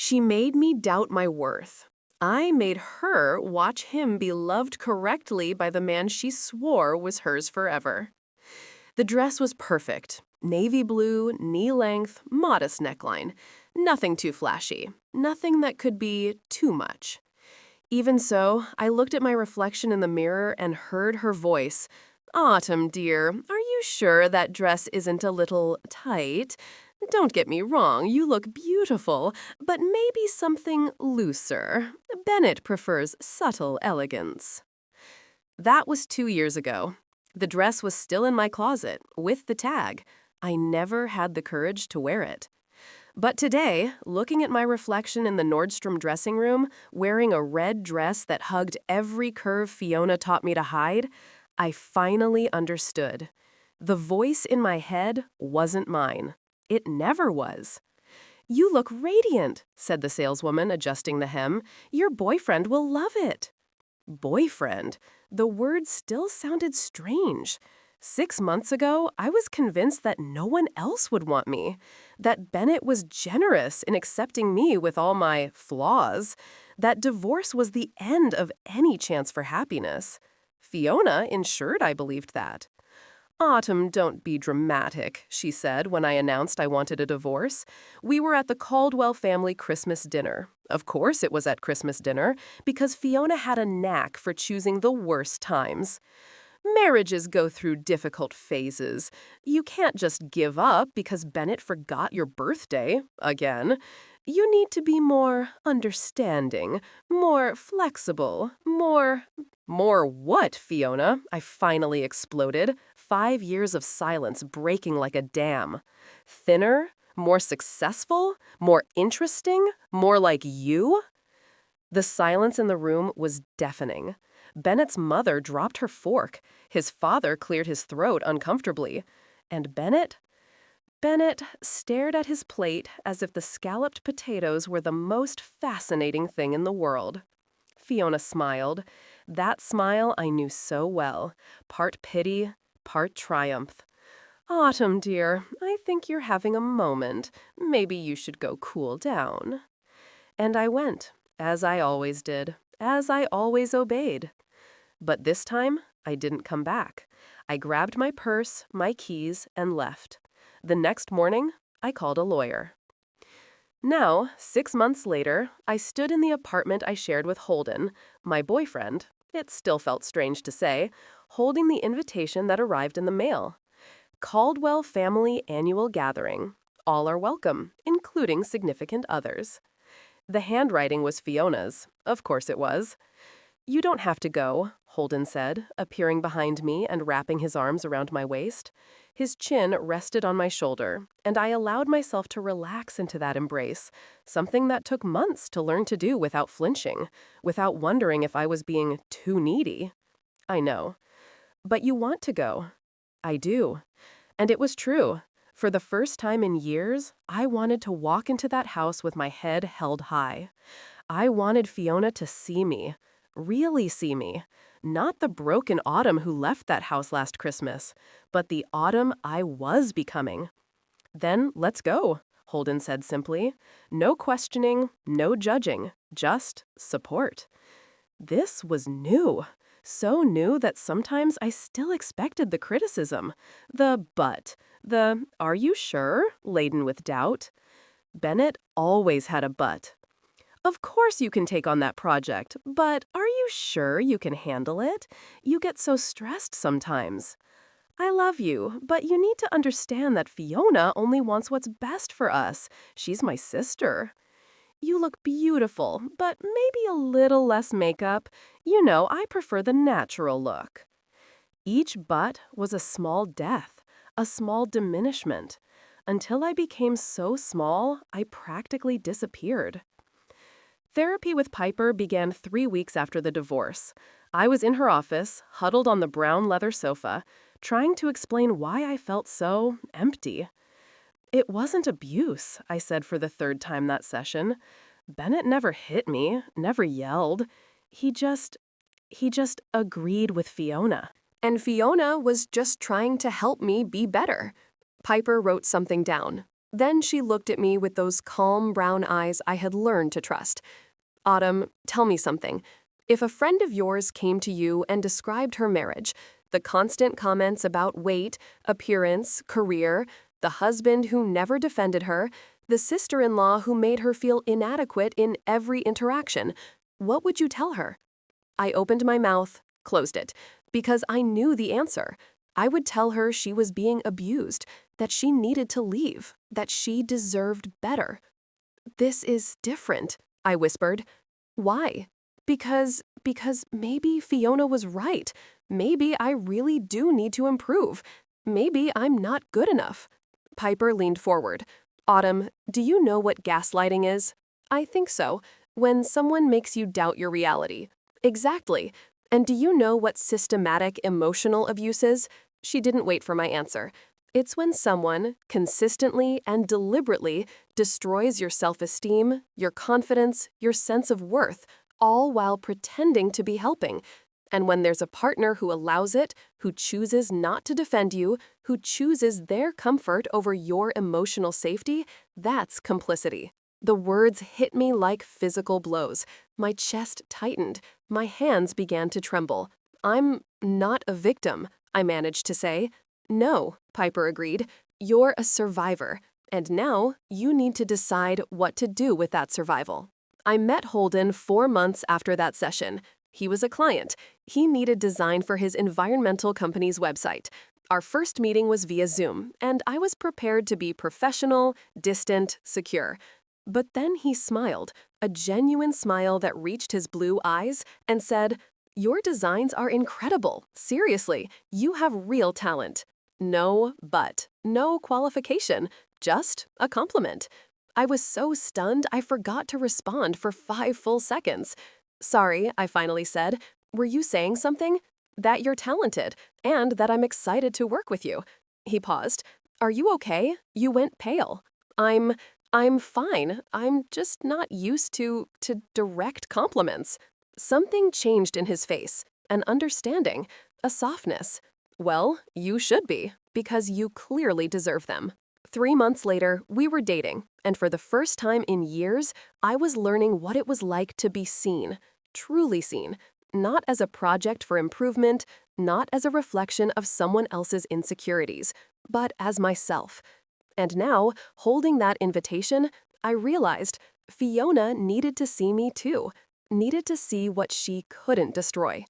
She made me doubt my worth. I made her watch him be loved correctly by the man she swore was hers forever. The dress was perfect. Navy blue, knee-length, modest neckline. Nothing too flashy. Nothing that could be too much. Even so, I looked at my reflection in the mirror and heard her voice. "Autumn, dear, are you sure that dress isn't a little tight? Don't get me wrong, you look beautiful, but maybe something looser. Bennett prefers subtle elegance." That was 2 years ago. The dress was still in my closet, with the tag. I never had the courage to wear it. But today, looking at my reflection in the Nordstrom dressing room, wearing a red dress that hugged every curve Fiona taught me to hide, I finally understood. The voice in my head wasn't mine. It never was. "You look radiant," said the saleswoman, adjusting the hem. "Your boyfriend will love it." Boyfriend? The word still sounded strange. 6 months ago, I was convinced that no one else would want me, that Bennett was generous in accepting me with all my flaws, that divorce was the end of any chance for happiness. Fiona ensured I believed that. "Autumn, don't be dramatic," she said when I announced I wanted a divorce. We were at the Caldwell family Christmas dinner. Of course it was at Christmas dinner, because Fiona had a knack for choosing the worst times. "Marriages go through difficult phases. You can't just give up because Bennett forgot your birthday again. You need to be more understanding, more flexible, more—" "More what, Fiona?" I finally exploded, 5 years of silence breaking like a dam. "Thinner? More successful? More interesting? More like you?" The silence in the room was deafening. Bennett's mother dropped her fork. His father cleared his throat uncomfortably. And Bennett? Bennett stared at his plate as if the scalloped potatoes were the most fascinating thing in the world. Fiona smiled. That smile I knew so well. Part pity, part triumph. "Autumn, dear, I think you're having a moment. Maybe you should go cool down." And I went, as I always did, as I always obeyed. But this time, I didn't come back. I grabbed my purse, my keys, and left. The next morning, I called a lawyer. Now, 6 months later, I stood in the apartment I shared with Holden, my boyfriend, it still felt strange to say, holding the invitation that arrived in the mail. Caldwell Family Annual Gathering. All are welcome, including significant others. The handwriting was Fiona's. Of course it was. "You don't have to go," Holden said, appearing behind me and wrapping his arms around my waist. His chin rested on my shoulder, and I allowed myself to relax into that embrace, something that took months to learn to do without flinching, without wondering if I was being too needy. I know. "But you want to go." I do. And it was true. For the first time in years, I wanted to walk into that house with my head held high. I wanted Fiona to see me. Really see me. Not the broken Autumn who left that house last Christmas, but the Autumn I was becoming. "Then let's go," Holden said simply. No questioning, no judging, just support. This was new. So new that sometimes I still expected the criticism. The "but," the "are you sure?" laden with doubt. Bennett always had a but. "Of course you can take on that project, but are you sure you can handle it? You get so stressed sometimes." "I love you, but you need to understand that Fiona only wants what's best for us. She's my sister." "You look beautiful, but maybe a little less makeup. You know, I prefer the natural look." Each but was a small death, a small diminishment. Until I became so small, I practically disappeared. Therapy with Piper began 3 weeks after the divorce. I was in her office, huddled on the brown leather sofa, trying to explain why I felt so empty. "It wasn't abuse," I said for the third time that session. "Bennett never hit me, never yelled. He just agreed with Fiona. And Fiona was just trying to help me be better." Piper wrote something down. Then she looked at me with those calm brown eyes I had learned to trust. Autumn, tell me something. If a friend of yours came to you and described her marriage, the constant comments about weight, appearance, career, the husband who never defended her, the sister-in-law who made her feel inadequate in every interaction, what would you tell her? I opened my mouth, closed it, because I knew the answer. I would tell her she was being abused, that she needed to leave, that she deserved better. This is different, I whispered. Why? Because maybe Fiona was right. Maybe I really do need to improve. Maybe I'm not good enough. Piper leaned forward. Autumn, do you know what gaslighting is? I think so. When someone makes you doubt your reality. Exactly. And do you know what systematic emotional abuse is? She didn't wait for my answer. It's when someone, consistently and deliberately, destroys your self-esteem, your confidence, your sense of worth, all while pretending to be helping. And when there's a partner who allows it, who chooses not to defend you, who chooses their comfort over your emotional safety, that's complicity. The words hit me like physical blows. My chest tightened. My hands began to tremble. I'm not a victim, I managed to say. No, Piper agreed. You're a survivor. And now you need to decide what to do with that survival. I met Holden 4 months after that session. He was a client. He needed design for his environmental company's website. Our first meeting was via Zoom, and I was prepared to be professional, distant, secure. But then he smiled, a genuine smile that reached his blue eyes, and said, "Your designs are incredible. Seriously, you have real talent." No but, no qualification, just a compliment. I was so stunned I forgot to respond for 5 full seconds. Sorry, I finally said. Were you saying something? That you're talented, and that I'm excited to work with you. He paused. Are you okay? You went pale. I'm fine. I'm just not used to direct compliments. Something changed in his face, an understanding, a softness. Well, you should be, because you clearly deserve them. 3 months later, we were dating, and for the first time in years, I was learning what it was like to be seen, truly seen, not as a project for improvement, not as a reflection of someone else's insecurities, but as myself. And now, holding that invitation, I realized Fiona needed to see me too, needed to see what she couldn't destroy.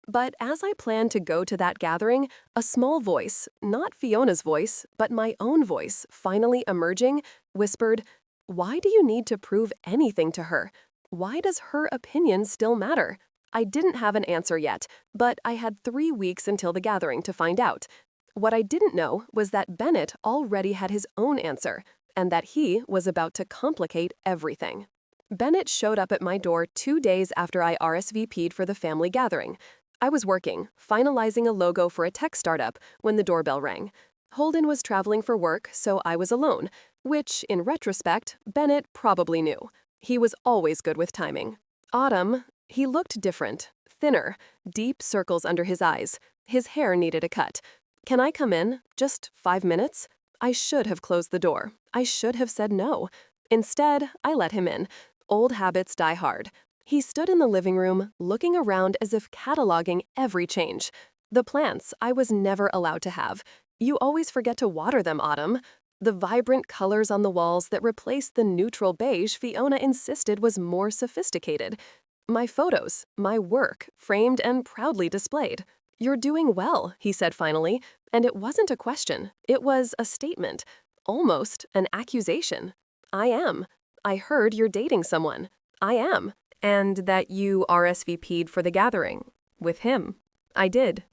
But as I planned to go to that gathering, a small voice, not Fiona's voice, but my own voice, finally emerging, whispered, "Why do you need to prove anything to her? Why does her opinion still matter?" I didn't have an answer yet, but I had 3 weeks until the gathering to find out. What I didn't know was that Bennett already had his own answer, and that he was about to complicate everything. Bennett showed up at my door 2 days after I RSVP'd for the family gathering. I was working, finalizing a logo for a tech startup, when the doorbell rang. Holden was traveling for work, so I was alone, which, in retrospect, Bennett probably knew. He was always good with timing. Autumn, he looked different, thinner, deep circles under his eyes. His hair needed a cut. Can I come in? Just 5 minutes? I should have closed the door. I should have said no. Instead, I let him in. Old habits die hard. He stood in the living room, looking around as if cataloging every change. The plants I was never allowed to have. You always forget to water them, Autumn. The vibrant colors on the walls that replaced the neutral beige Fiona insisted was more sophisticated. My photos, my work, framed and proudly displayed. "You're doing well," he said finally, and it wasn't a question. It was a statement, almost an accusation. I am. I heard you're dating someone. I am. And that you RSVP'd for the gathering. With him. I did.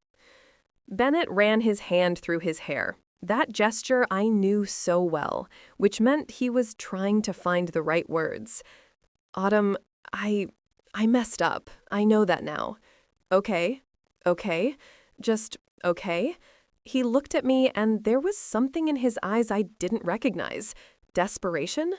Bennett ran his hand through his hair. That gesture I knew so well, which meant he was trying to find the right words. Autumn, I messed up. I know that now. Okay. Okay. Just okay. He looked at me and there was something in his eyes I didn't recognize. Desperation?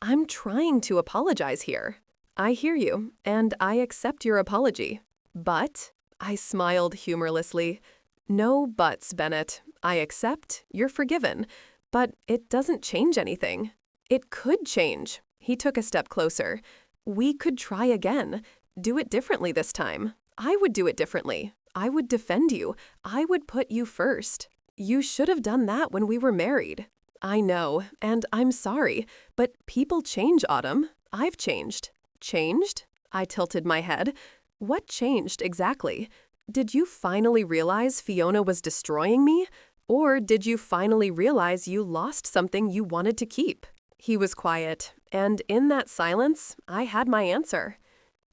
I'm trying to apologize here. I hear you, and I accept your apology. But, I smiled humorlessly, no buts, Bennett. I accept, you're forgiven. But it doesn't change anything. It could change. He took a step closer. We could try again. Do it differently this time. I would do it differently. I would defend you. I would put you first. You should have done that when we were married. I know, and I'm sorry, but people change, Autumn. I've changed. Changed? I tilted my head. What changed exactly? Did you finally realize Fiona was destroying me? Or did you finally realize you lost something you wanted to keep? He was quiet, and in that silence, I had my answer.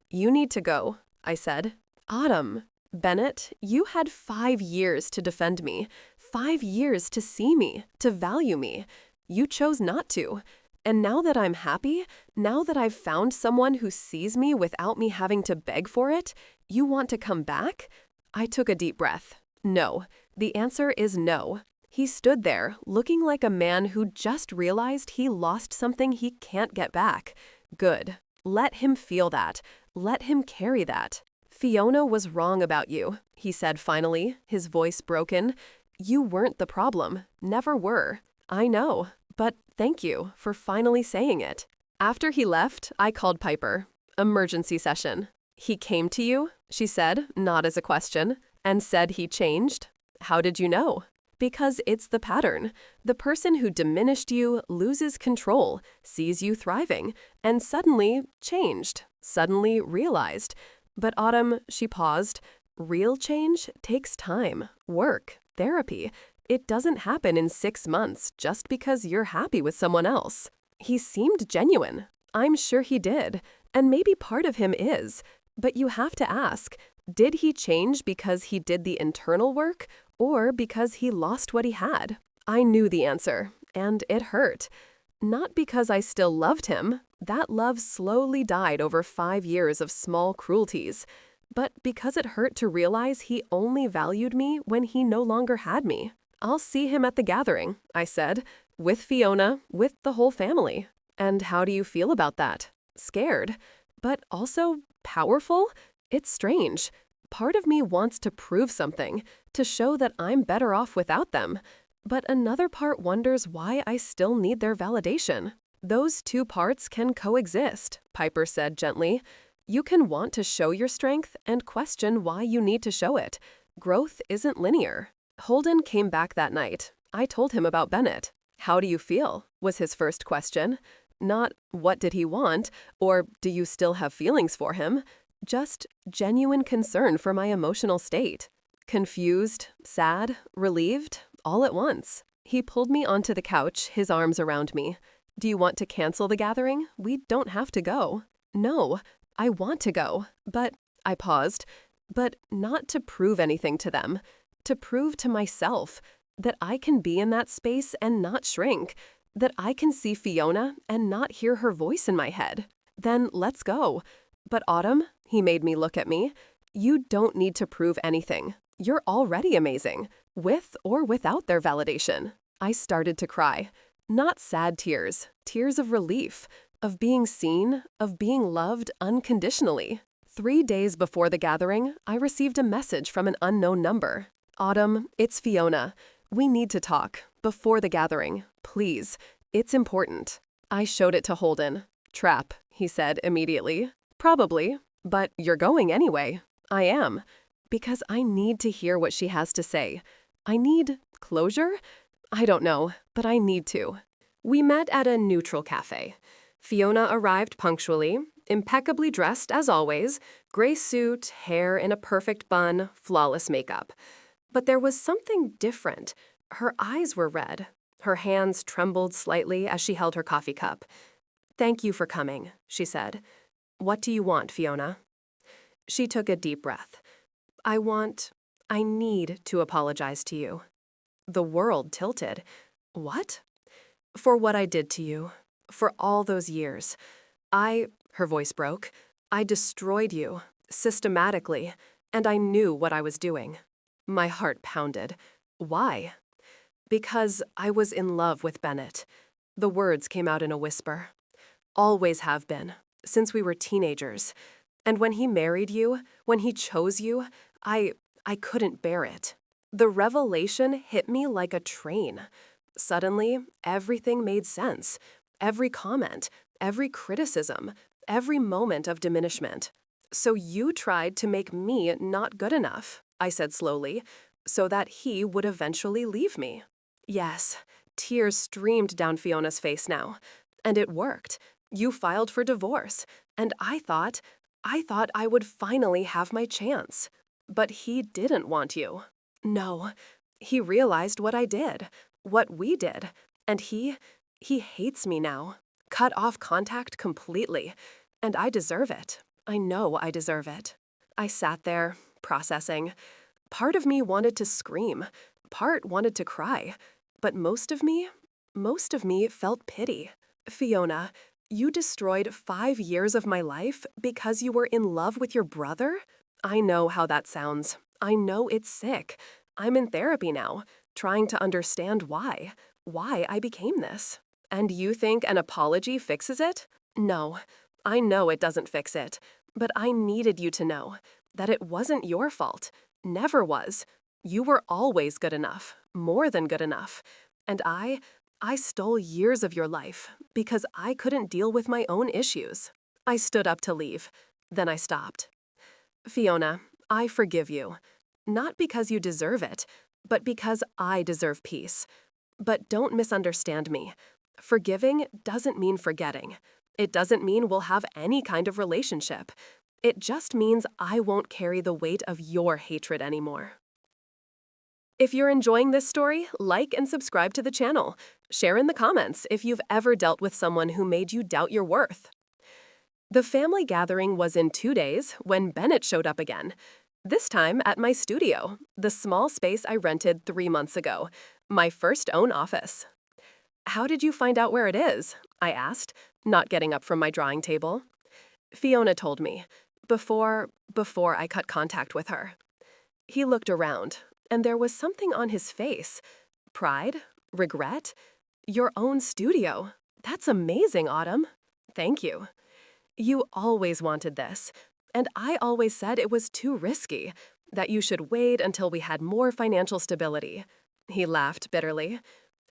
You need to go, I said. Autumn. Bennett, you had 5 years to defend me, 5 years to see me, to value me. You chose not to. And now that I'm happy, now that I've found someone who sees me without me having to beg for it, you want to come back? I took a deep breath. No. The answer is no. He stood there, looking like a man who just realized he lost something he can't get back. Good. Let him feel that. Let him carry that. Fiona was wrong about you, he said finally, his voice broken. You weren't the problem. Never were. I know. But thank you for finally saying it. After he left, I called Piper. Emergency session. He came to you, she said, not as a question, and said he changed. How did you know? Because it's the pattern. The person who diminished you loses control, sees you thriving, and suddenly changed, suddenly realized. But Autumn, she paused. Real change takes time, work, therapy. It doesn't happen in 6 months just because you're happy with someone else. He seemed genuine. I'm sure he did. And maybe part of him is. But you have to ask, did he change because he did the internal work or because he lost what he had? I knew the answer, and it hurt. Not because I still loved him. That love slowly died over 5 years of small cruelties. But because it hurt to realize he only valued me when he no longer had me. I'll see him at the gathering, I said, with Fiona, with the whole family. And how do you feel about that? Scared, but also powerful? It's strange. Part of me wants to prove something, to show that I'm better off without them. But another part wonders why I still need their validation. Those two parts can coexist, Piper said gently. You can want to show your strength and question why you need to show it. Growth isn't linear. Holden came back that night. I told him about Bennett. How do you feel? Was his first question. Not, what did he want, or do you still have feelings for him? Just genuine concern for my emotional state. Confused, sad, relieved, all at once. He pulled me onto the couch, his arms around me. Do you want to cancel the gathering? We don't have to go. No, I want to go, but, I paused, but not to prove anything to them. To prove to myself that I can be in that space and not shrink, that I can see Fiona and not hear her voice in my head. Then let's go. But Autumn, he made me look at me, you don't need to prove anything. You're already amazing, with or without their validation. I started to cry. Not sad tears, tears of relief, of being seen, of being loved unconditionally. 3 days before the gathering, I received a message from an unknown number. Autumn, it's Fiona. We need to talk. Before the gathering. Please. It's important. I showed it to Holden. Trap, he said immediately. Probably. But you're going anyway. I am. Because I need to hear what she has to say. I need closure? I don't know, but I need to. We met at a neutral cafe. Fiona arrived punctually, impeccably dressed as always, gray suit, hair in a perfect bun, flawless makeup. But there was something different. Her eyes were red. Her hands trembled slightly as she held her coffee cup. Thank you for coming, she said. What do you want, Fiona? She took a deep breath. I need to apologize to you. The world tilted. What? For what I did to you. For all those years. Her voice broke. I destroyed you, systematically, and I knew what I was doing. My heart pounded. Why? Because I was in love with Bennett. The words came out in a whisper. Always have been, since we were teenagers. And when he married you, when he chose you, I couldn't bear it. The revelation hit me like a train. Suddenly, everything made sense. Every comment, every criticism, every moment of diminishment. So you tried to make me not good enough, I said slowly, so that he would eventually leave me. Yes, tears streamed down Fiona's face now. And it worked. You filed for divorce, and I thought I would finally have my chance. But he didn't want you. No, he realized what I did, what we did, and he hates me now. Cut off contact completely. And I deserve it. I know I deserve it. I sat there, processing. Part of me wanted to scream. Part wanted to cry. But most of me felt pity. Fiona, you destroyed 5 years of my life because you were in love with your brother? I know how that sounds. I know it's sick. I'm in therapy now, trying to understand why I became this. And you think an apology fixes it? No, I know it doesn't fix it. But I needed you to know that it wasn't your fault. Never was. You were always good enough, more than good enough. And I stole years of your life because I couldn't deal with my own issues. I stood up to leave. Then I stopped. Fiona, I forgive you. Not because you deserve it, but because I deserve peace. But don't misunderstand me. Forgiving doesn't mean forgetting. It doesn't mean we'll have any kind of relationship. It just means I won't carry the weight of your hatred anymore. If you're enjoying this story, like and subscribe to the channel. Share in the comments if you've ever dealt with someone who made you doubt your worth. The family gathering was in 2 days when Bennett showed up again. This time at my studio, the small space I rented 3 months ago, my first own office. How did you find out where it is? I asked, not getting up from my drawing table. Fiona told me, before I cut contact with her. He looked around, and there was something on his face. Pride? Regret? Your own studio. That's amazing, Autumn. Thank you. You always wanted this, and I always said it was too risky, that you should wait until we had more financial stability. He laughed bitterly,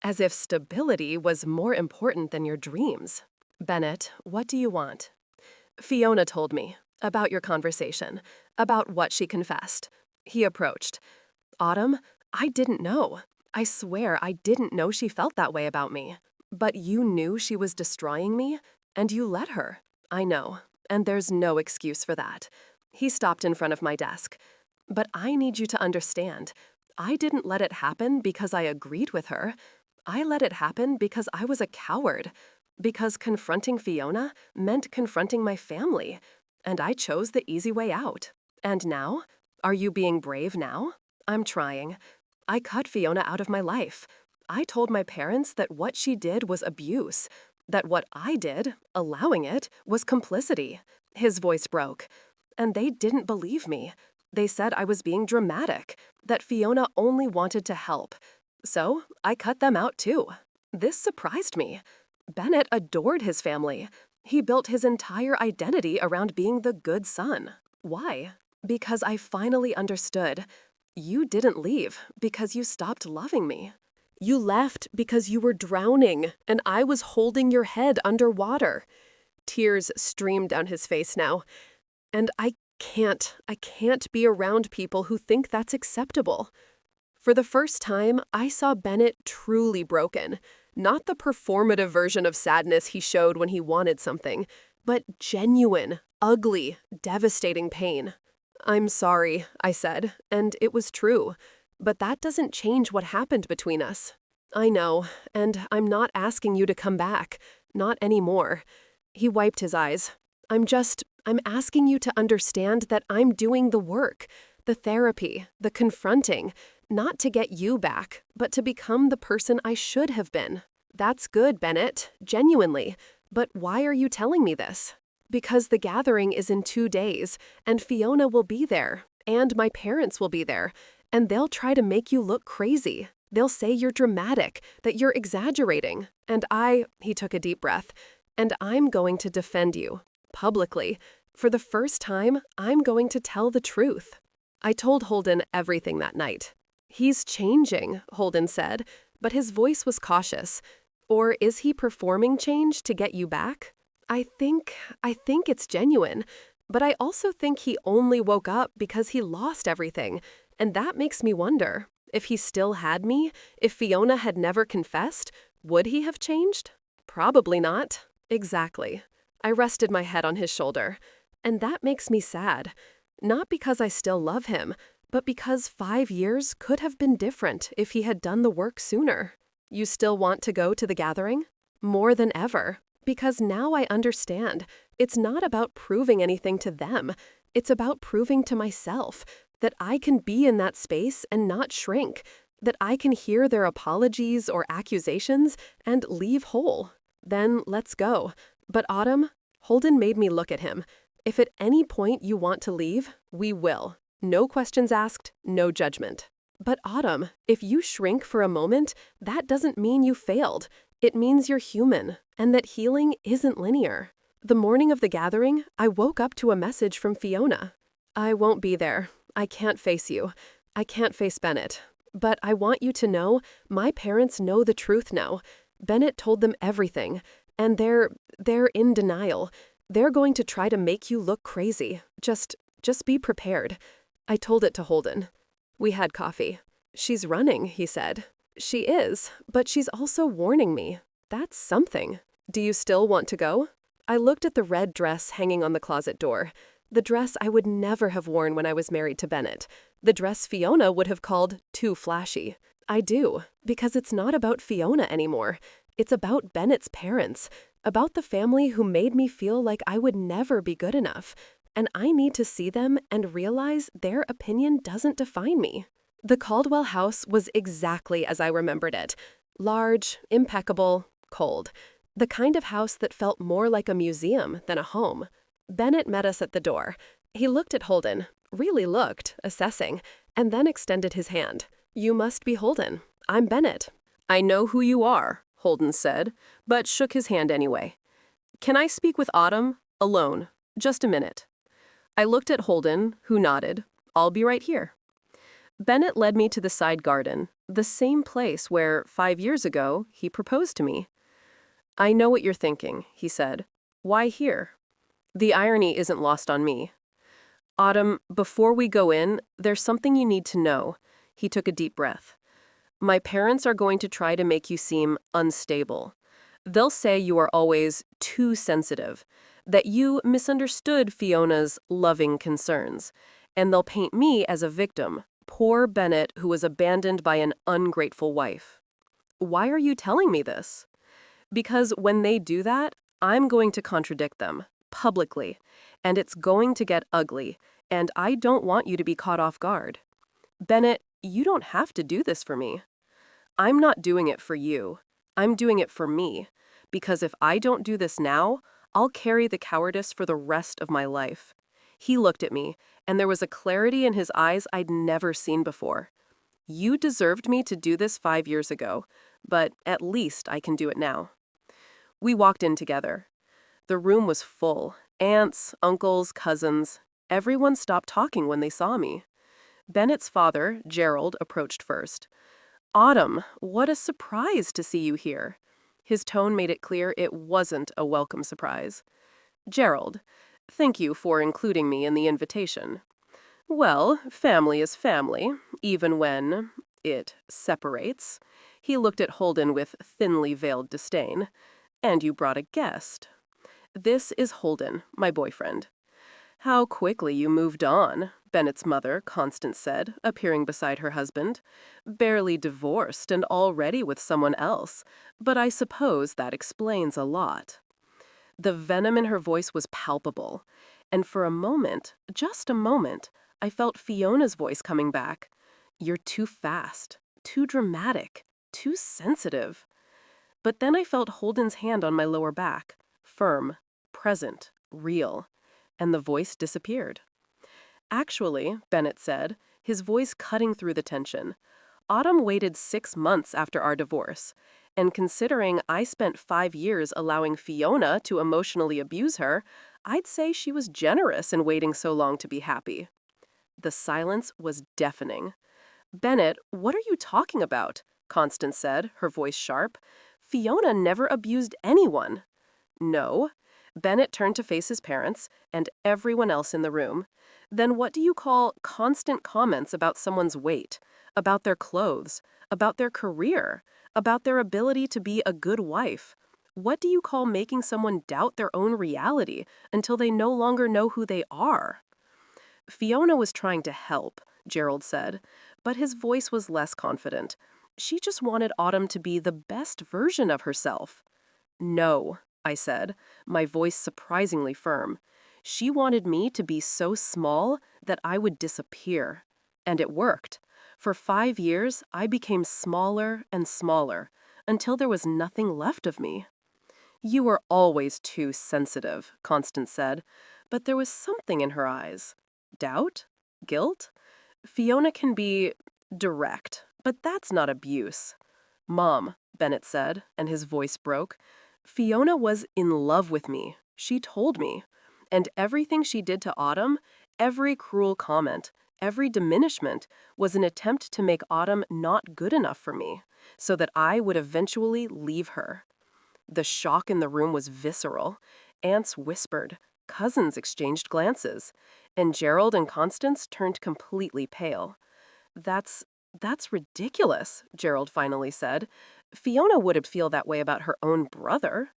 as if stability was more important than your dreams. Bennett, what do you want? Fiona told me about your conversation, about what she confessed. He approached. Autumn, I didn't know. I swear I didn't know she felt that way about me. But you knew she was destroying me, and you let her. I know, and there's no excuse for that. He stopped in front of my desk. But I need you to understand. I didn't let it happen because I agreed with her. I let it happen because I was a coward. Because confronting Fiona meant confronting my family. And I chose the easy way out. And now? Are you being brave now? I'm trying. I cut Fiona out of my life. I told my parents that what she did was abuse. That what I did, allowing it, was complicity. His voice broke. And they didn't believe me. They said I was being dramatic, that Fiona only wanted to help. So I cut them out too. This surprised me. Bennett adored his family. He built his entire identity around being the good son. Why? Because I finally understood. You didn't leave because you stopped loving me. You left because you were drowning, and I was holding your head underwater. Tears streamed down his face now. And I can't be around people who think that's acceptable. For the first time, I saw Bennett truly broken. Not the performative version of sadness he showed when he wanted something, but genuine, ugly, devastating pain. I'm sorry, I said, and it was true. But that doesn't change what happened between us. I know, and I'm not asking you to come back. Not anymore. He wiped his eyes. I'm asking you to understand that I'm doing the work, the therapy, the confronting, not to get you back, but to become the person I should have been. That's good, Bennett, genuinely. But why are you telling me this? Because the gathering is in 2 days, and Fiona will be there, and my parents will be there, and they'll try to make you look crazy. They'll say you're dramatic, that you're exaggerating, and he took a deep breath, and I'm going to defend you, publicly. For the first time, I'm going to tell the truth. I told Holden everything that night. He's changing, Holden said, but his voice was cautious. Or is he performing change to get you back? I think it's genuine, but I also think he only woke up because he lost everything, and that makes me wonder, if he still had me, if Fiona had never confessed, would he have changed? Probably not. Exactly. I rested my head on his shoulder, and that makes me sad. Not because I still love him, but because 5 years could have been different if he had done the work sooner. You still want to go to the gathering? More than ever. Because now I understand. It's not about proving anything to them. It's about proving to myself that I can be in that space and not shrink, that I can hear their apologies or accusations and leave whole. Then let's go. But Autumn, Holden made me look at him. If at any point you want to leave, we will. No questions asked, no judgment. But Autumn, if you shrink for a moment, that doesn't mean you failed. It means you're human, and that healing isn't linear. The morning of the gathering, I woke up to a message from Fiona. I won't be there. I can't face you. I can't face Bennett. But I want you to know, my parents know the truth now. Bennett told them everything, and they're in denial. They're going to try to make you look crazy. Just be prepared. I told it to Holden. We had coffee. She's running, he said. She is, but she's also warning me. That's something. Do you still want to go? I looked at the red dress hanging on the closet door. The dress I would never have worn when I was married to Bennett. The dress Fiona would have called too flashy. I do, because it's not about Fiona anymore. It's about Bennett's parents, about the family who made me feel like I would never be good enough. And I need to see them and realize their opinion doesn't define me. The Caldwell house was exactly as I remembered it. Large, impeccable, cold. The kind of house that felt more like a museum than a home. Bennett met us at the door. He looked at Holden, really looked, assessing, and then extended his hand. You must be Holden. I'm Bennett. I know who you are, Holden said, but shook his hand anyway. Can I speak with Autumn? Alone. Just a minute. I looked at Holden, who nodded. I'll be right here. Bennett led me to the side garden, the same place where, 5 years ago, he proposed to me. I know what you're thinking, he said. Why here? The irony isn't lost on me. Autumn, before we go in, there's something you need to know. He took a deep breath. My parents are going to try to make you seem unstable. They'll say you are always too sensitive, that you misunderstood Fiona's loving concerns, and they'll paint me as a victim, poor Bennett who was abandoned by an ungrateful wife. Why are you telling me this? Because when they do that, I'm going to contradict them, publicly, and it's going to get ugly, and I don't want you to be caught off guard. Bennett, you don't have to do this for me. I'm not doing it for you. I'm doing it for me, because if I don't do this now, I'll carry the cowardice for the rest of my life. He looked at me, and there was a clarity in his eyes I'd never seen before. You deserved me to do this 5 years ago, but at least I can do it now. We walked in together. The room was full. Aunts, uncles, cousins. Everyone stopped talking when they saw me. Bennett's father, Gerald, approached first. Autumn, what a surprise to see you here. His tone made it clear it wasn't a welcome surprise. Gerald, thank you for including me in the invitation. Well, family is family, even when it separates. He looked at Holden with thinly veiled disdain. And you brought a guest. This is Holden, my boyfriend. How quickly you moved on, Bennett's mother, Constance said, appearing beside her husband. Barely divorced and already with someone else, but I suppose that explains a lot. The venom in her voice was palpable, and for a moment, just a moment, I felt Fiona's voice coming back. You're too fast, too dramatic, too sensitive. But then I felt Holden's hand on my lower back, firm, present, real, and the voice disappeared. Actually, Bennett said, his voice cutting through the tension, Autumn waited 6 months after our divorce, and considering I spent 5 years allowing Fiona to emotionally abuse her, I'd say she was generous in waiting so long to be happy. The silence was deafening. Bennett, what are you talking about? Constance said, her voice sharp. Fiona never abused anyone. No. Bennett turned to face his parents and everyone else in the room. Then what do you call constant comments about someone's weight, about their clothes, about their career, about their ability to be a good wife? What do you call making someone doubt their own reality until they no longer know who they are? Fiona was trying to help, Gerald said, but his voice was less confident. She just wanted Autumn to be the best version of herself. No, I said, my voice surprisingly firm. She wanted me to be so small that I would disappear. And it worked. For 5 years, I became smaller and smaller, until there was nothing left of me. You were always too sensitive, Constance said, but there was something in her eyes. Doubt? Guilt? Fiona can be direct, but that's not abuse. Mom, Bennett said, and his voice broke, Fiona was in love with me. She told me. And everything she did to Autumn, every cruel comment, every diminishment, was an attempt to make Autumn not good enough for me, so that I would eventually leave her. The shock in the room was visceral. Aunts whispered. Cousins exchanged glances. And Gerald and Constance turned completely pale. That's ridiculous, Gerald finally said. Fiona wouldn't feel that way about her own brother.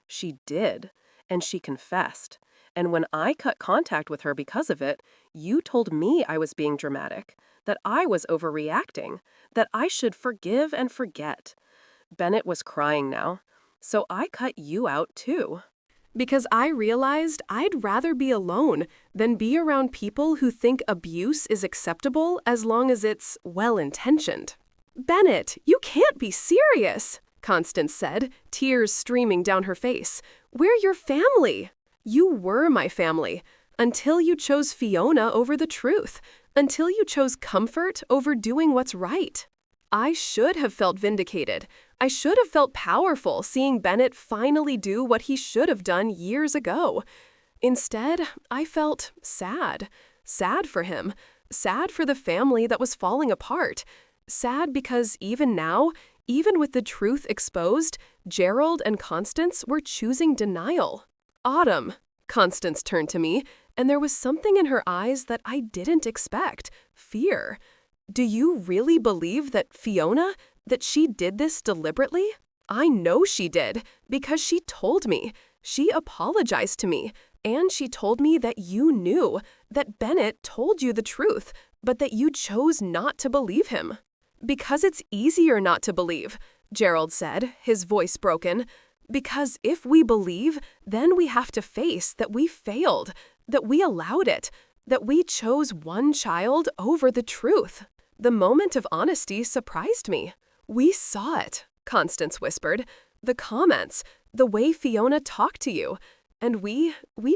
She did, and she confessed. And when I cut contact with her because of it, you told me I was being dramatic, that I was overreacting, that I should forgive and forget. Bennett was crying now, so I cut you out too. Because I realized I'd rather be alone than be around people who think abuse is acceptable as long as it's well-intentioned. Bennett, you can't be serious, Constance said, tears streaming down her face. We're your family. You were my family, until you chose Fiona over the truth, until you chose comfort over doing what's right. I should have felt vindicated. I should have felt powerful seeing Bennett finally do what he should have done years ago. Instead, I felt sad. Sad for him. Sad for the family that was falling apart. Sad because even now, even with the truth exposed, Gerald and Constance were choosing denial. Autumn, Constance turned to me, and there was something in her eyes that I didn't expect. Fear. Do you really believe that Fiona, that she did this deliberately? I know she did, because she told me. She apologized to me, and she told me that you knew, that Bennett told you the truth, but that you chose not to believe him. Because it's easier not to believe, Gerald said, his voice broken. Because if we believe, then we have to face that we failed, that we allowed it, that we chose one child over the truth. The moment of honesty surprised me. We saw it, Constance whispered. The comments, the way Fiona talked to you. And we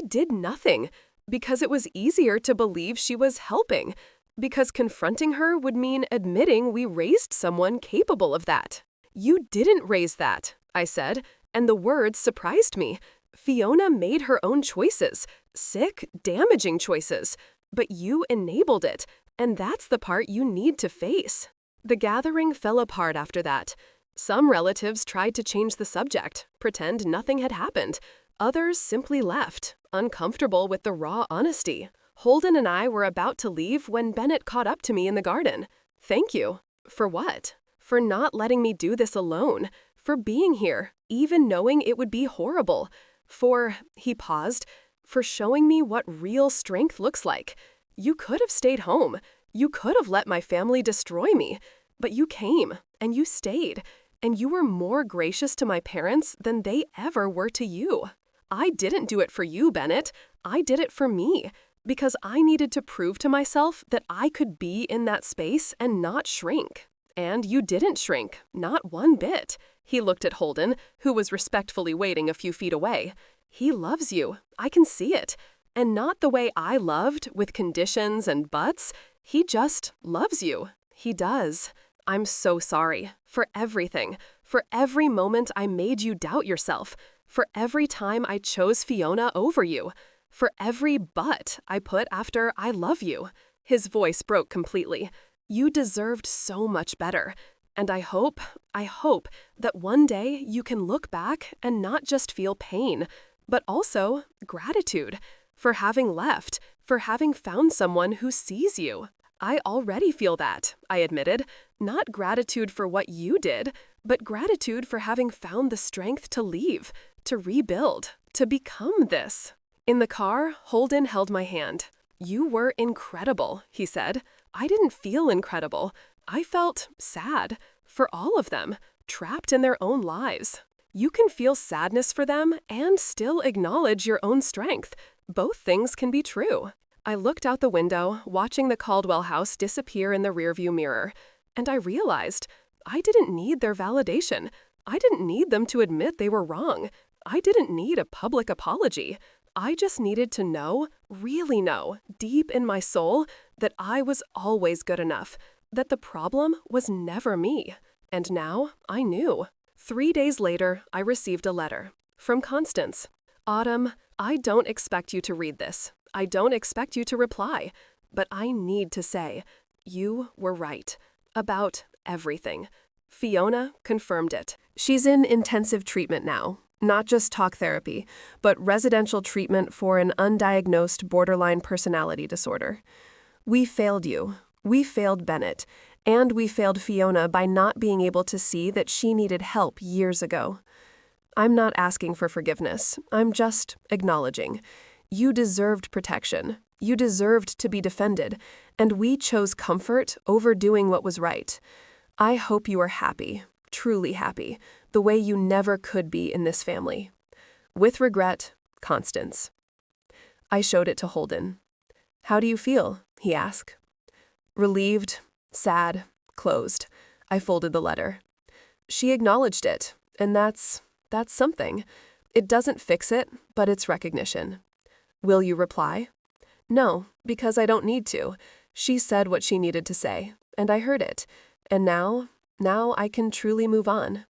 did nothing, because it was easier to believe she was helping, because confronting her would mean admitting we raised someone capable of that. You didn't raise that, I said, and the words surprised me. Fiona made her own choices, sick, damaging choices, but you enabled it, and that's the part you need to face. The gathering fell apart after that. Some relatives tried to change the subject, pretend nothing had happened. Others simply left, uncomfortable with the raw honesty. Holden and I were about to leave when Bennett caught up to me in the garden. Thank you. For what? For not letting me do this alone. For being here, even knowing it would be horrible. He paused, for showing me what real strength looks like. You could have stayed home. You could have let my family destroy me. But you came, and you stayed, and you were more gracious to my parents than they ever were to you. I didn't do it for you, Bennett. I did it for me, because I needed to prove to myself that I could be in that space and not shrink. And you didn't shrink, not one bit. He looked at Holden, who was respectfully waiting a few feet away. He loves you. I can see it. And not the way I loved, with conditions and buts. He just loves you. He does. I'm so sorry. For everything. For every moment I made you doubt yourself. For every time I chose Fiona over you. For every but I put after I love you. His voice broke completely. You deserved so much better. And I hope that one day you can look back and not just feel pain, but also gratitude for having left, for having found someone who sees you. I already feel that, I admitted. Not gratitude for what you did, but gratitude for having found the strength to leave, to rebuild, to become this. In the car, Holden held my hand. You were incredible, he said. I didn't feel incredible. I felt sad for all of them, trapped in their own lives. You can feel sadness for them and still acknowledge your own strength. Both things can be true. I looked out the window, watching the Caldwell house disappear in the rearview mirror, and I realized I didn't need their validation. I didn't need them to admit they were wrong. I didn't need a public apology. I just needed to know, really know, deep in my soul, that I was always good enough, that the problem was never me. And now I knew. 3 days later, I received a letter from Constance. Autumn, I don't expect you to read this. I don't expect you to reply. But I need to say, you were right about everything. Fiona confirmed it. She's in intensive treatment now. Not just talk therapy, but residential treatment for an undiagnosed borderline personality disorder. We failed you. We failed Bennett. And we failed Fiona by not being able to see that she needed help years ago. I'm not asking for forgiveness. I'm just acknowledging. You deserved protection. You deserved to be defended. And we chose comfort over doing what was right. I hope you are happy, truly happy, the way you never could be in this family. With regret, Constance. I showed it to Holden. How do you feel? He asked. Relieved, sad, closed. I folded the letter. She acknowledged it, and that's something. It doesn't fix it, but it's recognition. Will you reply? No, because I don't need to. She said what she needed to say, and I heard it. And now I can truly move on.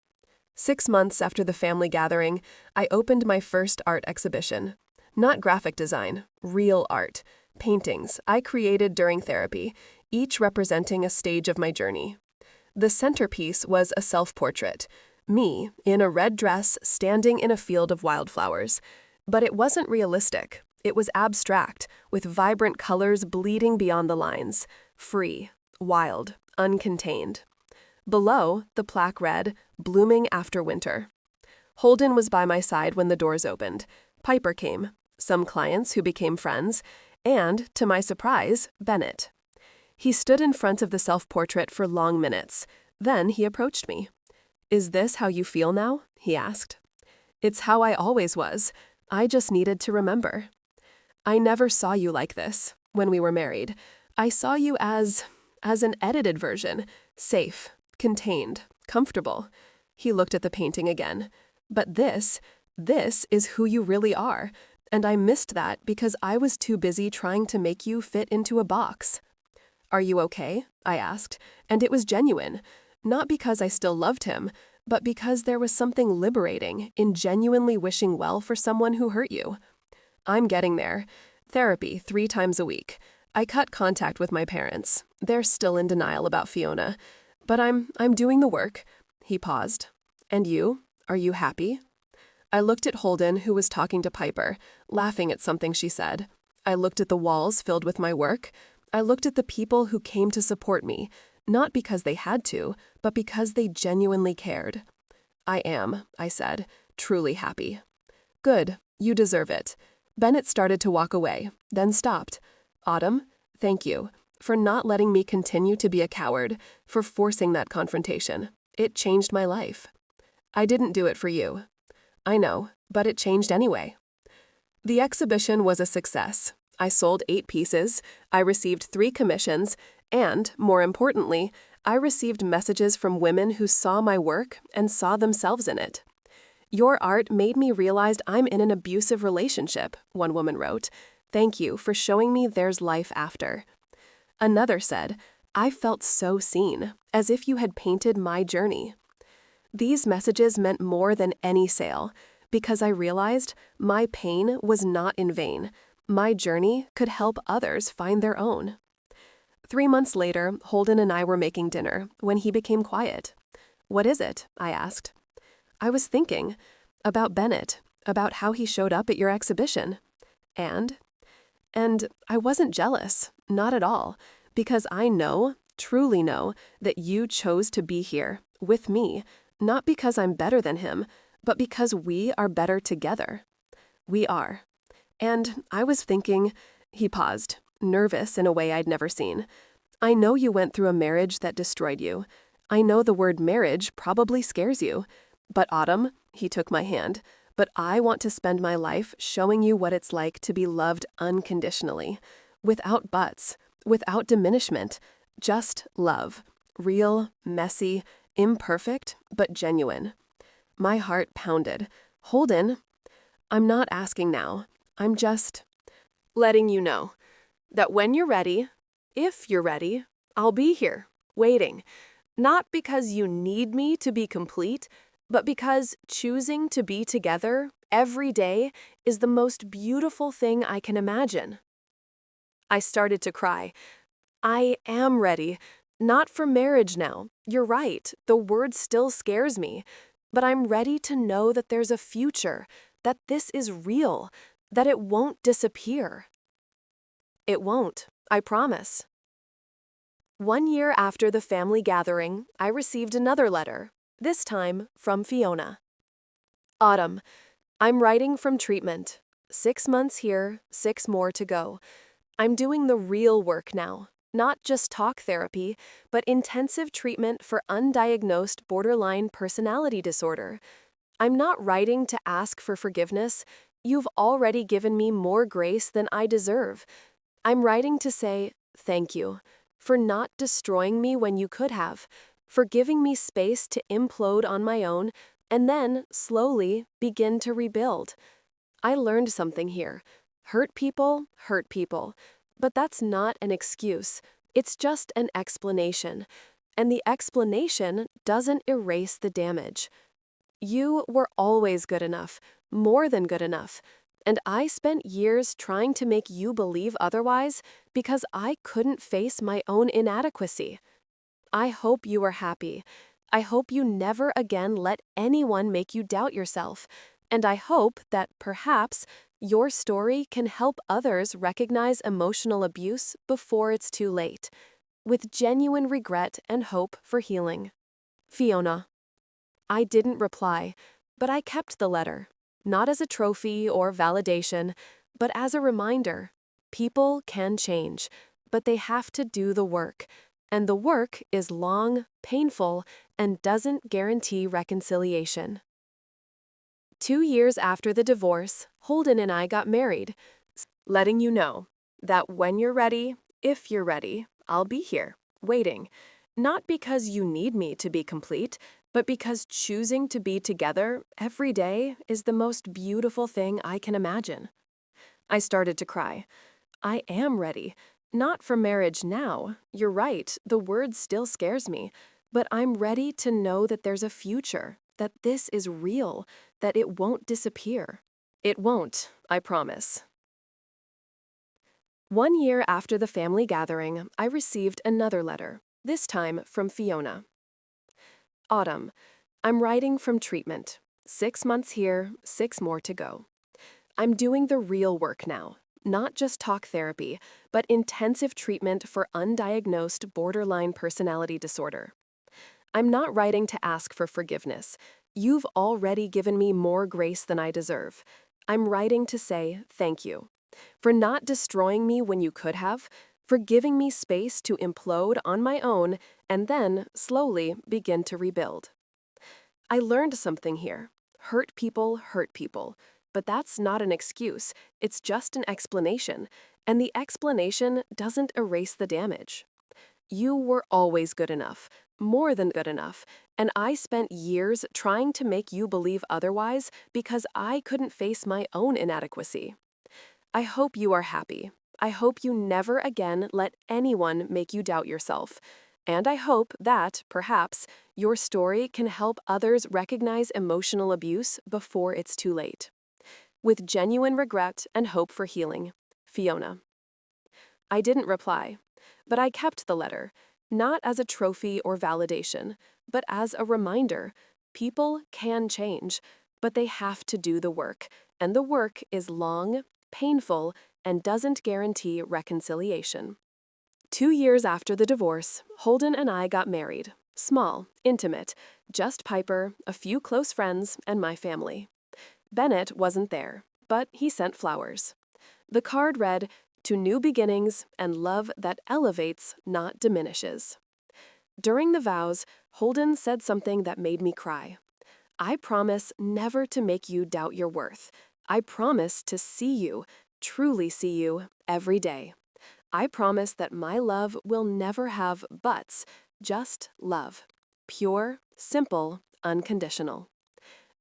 6 months after the family gathering, I opened my first art exhibition. Not graphic design, real art. Paintings I created during therapy, each representing a stage of my journey. The centerpiece was a self-portrait, me in a red dress standing in a field of wildflowers. But it wasn't realistic. It was abstract, with vibrant colors bleeding beyond the lines, free, wild, uncontained. Below, the plaque read, "Blooming after winter." Holden was by my side when the doors opened. Piper came, some clients who became friends, and, to my surprise, Bennett. He stood in front of the self-portrait for long minutes. Then he approached me. "Is this how you feel now?" he asked. "It's how I always was. I just needed to remember. I never saw you like this when we were married. I saw you as an edited version, safe, contained, comfortable." He looked at the painting again. "But this is who you really are, and I missed that because I was too busy trying to make you fit into a box." "Are you okay?" I asked, and it was genuine, not because I still loved him, but because there was something liberating in genuinely wishing well for someone who hurt you. "I'm getting there. Therapy 3 times a week. I cut contact with my parents. They're still in denial about Fiona. But I'm doing the work." He paused. "And you? Are you happy?" I looked at Holden, who was talking to Piper, laughing at something she said. I looked at the walls filled with my work. I looked at the people who came to support me, not because they had to, but because they genuinely cared. "I am," I said, "truly happy." "Good. You deserve it." Bennett started to walk away, then stopped. "Autumn, thank you for not letting me continue to be a coward, for forcing that confrontation. It changed my life." "I didn't do it for you." "I know, but it changed anyway." The exhibition was a success. I sold 8 pieces, I received 3 commissions, and, more importantly, I received messages from women who saw my work and saw themselves in it. "Your art made me realize I'm in an abusive relationship," one woman wrote. "Thank you for showing me there's life after." Another said, "I felt so seen, as if you had painted my journey." These messages meant more than any sale, because I realized my pain was not in vain. My journey could help others find their own. 3 months later, Holden and I were making dinner when he became quiet. "What is it?" I asked. "I was thinking about Bennett, about how he showed up at your exhibition. And? And I wasn't jealous, not at all, because I know, truly know, that you chose to be here, with me, not because I'm better than him, but because we are better together. We are. And I was thinking," he paused, nervous in a way I'd never seen. "I know you went through a marriage that destroyed you. I know the word marriage probably scares you. But Autumn," he took my hand, "but I want to spend my life showing you what it's like to be loved unconditionally, without buts, without diminishment, just love, real, messy, imperfect, but genuine." My heart pounded. "Holden, I'm not asking now. I'm just letting you know that when you're ready, if you're ready, I'll be here, waiting. Not because you need me to be complete, but because choosing to be together every day is the most beautiful thing I can imagine." I started to cry. "I am ready. Not for marriage now. You're right, the word still scares me. But I'm ready to know that there's a future, that this is real, that it won't disappear." "It won't, I promise." 1 year after the family gathering, I received another letter, this time from Fiona. "Autumn, I'm writing from treatment. 6 months here, 6 more to go. I'm doing the real work now, not just talk therapy, but intensive treatment for undiagnosed borderline personality disorder. I'm not writing to ask for forgiveness. You've already given me more grace than I deserve. I'm writing to say thank you for not destroying me when you could have, for giving me space to implode on my own and then, slowly, begin to rebuild. I learned something here. Hurt people hurt people. But that's not an excuse. It's just an explanation. And the explanation doesn't erase the damage. You were always good enough, more than good enough. And I spent years trying to make you believe otherwise because I couldn't face my own inadequacy. I hope you are happy. I hope you never again let anyone make you doubt yourself. And I hope that, perhaps, your story can help others recognize emotional abuse before it's too late. With genuine regret and hope for healing. Fiona." I didn't reply, but I kept the letter, not as a trophy or validation, but as a reminder. People can change, but they have to do the work. And the work is long, painful, and doesn't guarantee reconciliation. 2 years after the divorce, Holden and I got married. Letting you know that when you're ready, if you're ready, I'll be here, waiting. Not because you need me to be complete, but because choosing to be together every day is the most beautiful thing I can imagine. I started to cry. I am ready. Not for marriage now. You're right, the word still scares me. But I'm ready to know that there's a future, that this is real, that it won't disappear. It won't, I promise. 1 year after the family gathering, I received another letter, this time from Fiona. "Autumn, I'm writing from treatment. 6 months here, 6 more to go. I'm doing the real work now, not just talk therapy, but intensive treatment for undiagnosed borderline personality disorder. I'm not writing to ask for forgiveness. You've already given me more grace than I deserve. I'm writing to say thank you for not destroying me when you could have, for giving me space to implode on my own and then, slowly, begin to rebuild. I learned something here. Hurt people hurt people. But that's not an excuse, it's just an explanation. And the explanation doesn't erase the damage. You were always good enough, more than good enough, and I spent years trying to make you believe otherwise because I couldn't face my own inadequacy. I hope you are happy. I hope you never again let anyone make you doubt yourself. And I hope that, perhaps, your story can help others recognize emotional abuse before it's too late. With genuine regret and hope for healing, Fiona." I didn't reply, But I kept the letter, not as a trophy or validation, but as a reminder. People can change, but they have to do the work, and the work is long, painful, and doesn't guarantee reconciliation. 2 years after the divorce, Holden and I got married. Small, intimate, just Piper, a few close friends, and my family. Bennett wasn't there, but he sent flowers. The card read, "To new beginnings and love that elevates, not diminishes." During the vows, Holden said something that made me cry. "I promise never to make you doubt your worth. I promise to see you, truly see you, every day. I promise that my love will never have buts, just love. Pure, simple, unconditional."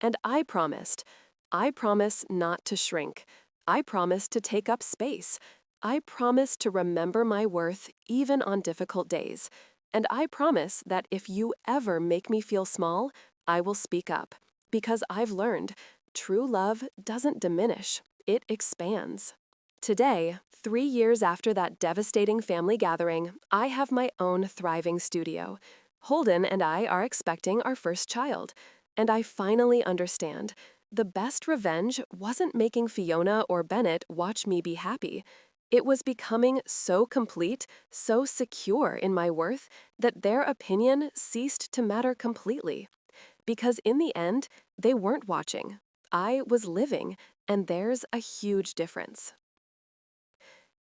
And I promise not to shrink. I promise to take up space. I promise to remember my worth even on difficult days. And I promise that if you ever make me feel small, I will speak up. Because I've learned true love doesn't diminish, it expands. Today, 3 years after that devastating family gathering, I have my own thriving studio. Holden and I are expecting our first child. And I finally understand. The best revenge wasn't making Fiona or Bennett watch me be happy. It was becoming so complete, so secure in my worth, that their opinion ceased to matter completely. Because in the end, they weren't watching. I was living, and there's a huge difference.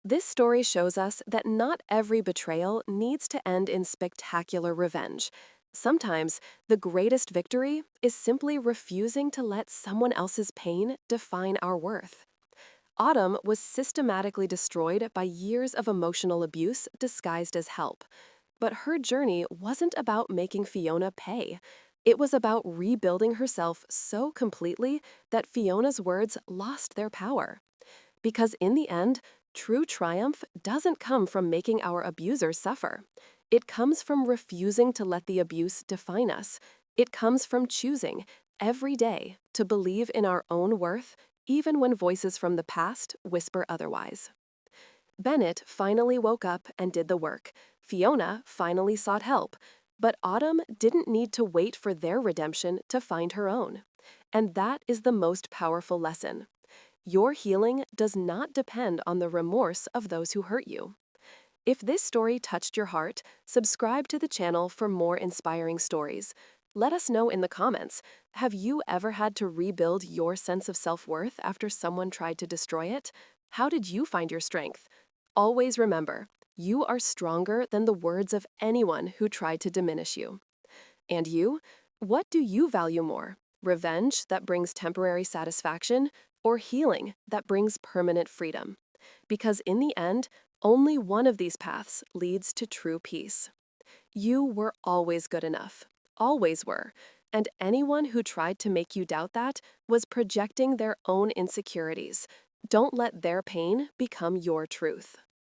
This story shows us that not every betrayal needs to end in spectacular revenge. Sometimes, the greatest victory is simply refusing to let someone else's pain define our worth. Autumn was systematically destroyed by years of emotional abuse disguised as help. But her journey wasn't about making Fiona pay. It was about rebuilding herself so completely that Fiona's words lost their power. Because in the end, true triumph doesn't come from making our abusers suffer. It comes from refusing to let the abuse define us. It comes from choosing, every day, to believe in our own worth, even when voices from the past whisper otherwise. Bennett finally woke up and did the work. Fiona finally sought help. But Autumn didn't need to wait for their redemption to find her own. And that is the most powerful lesson. Your healing does not depend on the remorse of those who hurt you. If this story touched your heart, subscribe to the channel for more inspiring stories. Let us know in the comments, have you ever had to rebuild your sense of self-worth after someone tried to destroy it? How did you find your strength? Always remember, you are stronger than the words of anyone who tried to diminish you. And you? What do you value more? Revenge that brings temporary satisfaction, or healing that brings permanent freedom? Because in the end, only one of these paths leads to true peace. You were always good enough. Always were. And anyone who tried to make you doubt that was projecting their own insecurities. Don't let their pain become your truth.